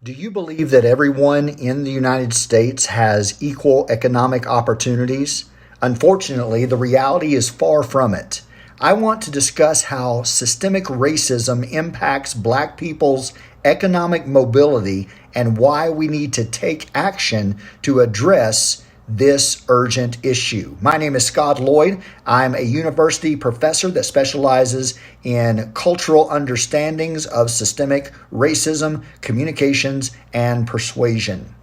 Do you believe that everyone in the United States has equal economic opportunities? Unfortunately, the reality is far from it. I want to discuss how systemic racism impacts Black people's economic mobility and why we need to take action to address this urgent issue. My name is Scott Lloyd. I'm a university professor that specializes in cultural understandings of systemic racism, communications, and persuasion.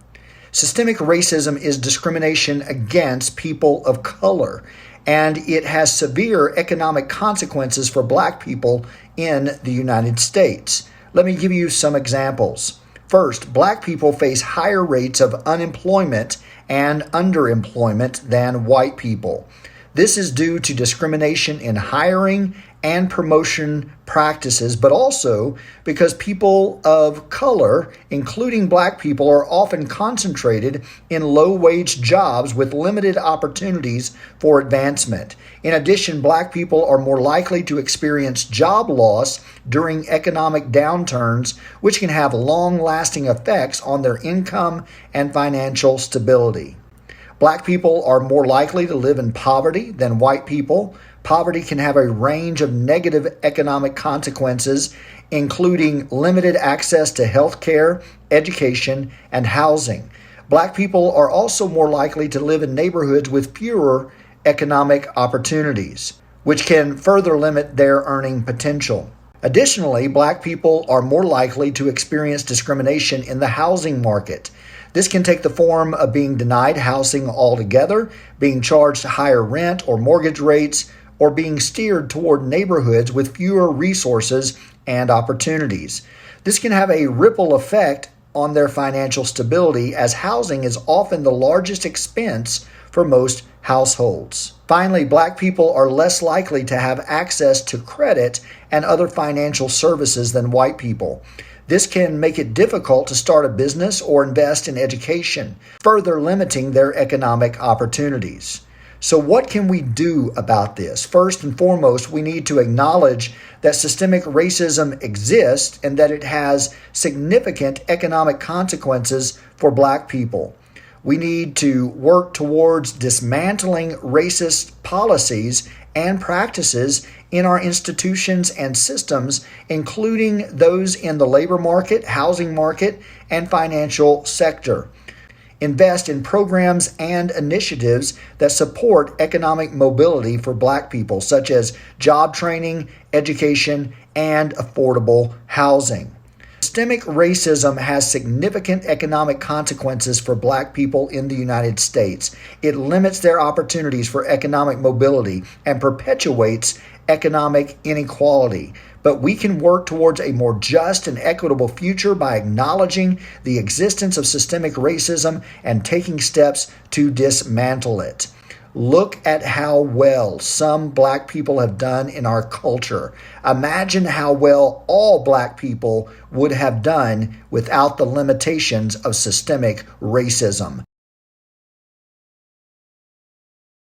Systemic racism is discrimination against people of color, and it has severe economic consequences for Black people in the United States. Let me give you some examples. First, Black people face higher rates of unemployment and underemployment than white people. This is due to discrimination in hiring and promotion practices, but also because people of color, including Black people, are often concentrated in low-wage jobs with limited opportunities for advancement. In addition, Black people are more likely to experience job loss during economic downturns, which can have long-lasting effects on their income and financial stability. Black people are more likely to live in poverty than white people. Poverty can have a range of negative economic consequences, including limited access to health care, education, and housing. Black people are also more likely to live in neighborhoods with fewer economic opportunities, which can further limit their earning potential. Additionally, Black people are more likely to experience discrimination in the housing market. This can take the form of being denied housing altogether, being charged higher rent or mortgage rates, or being steered toward neighborhoods with fewer resources and opportunities. This can have a ripple effect on their financial stability, as housing is often the largest expense for most households. Finally, Black people are less likely to have access to credit and other financial services than white people. This can make it difficult to start a business or invest in education, further limiting their economic opportunities. So what can we do about this? First and foremost, we need to acknowledge that systemic racism exists and that it has significant economic consequences for Black people. We need to work towards dismantling racist policies and practices in our institutions and systems, including those in the labor market, housing market, and financial sector. Invest in programs and initiatives that support economic mobility for Black people, such as job training, education, and affordable housing. Systemic racism has significant economic consequences for Black people in the United States. It limits their opportunities for economic mobility and perpetuates economic inequality. But we can work towards a more just and equitable future by acknowledging the existence of systemic racism and taking steps to dismantle it. Look at how well some Black people have done in our culture. Imagine how well all Black people would have done without the limitations of systemic racism.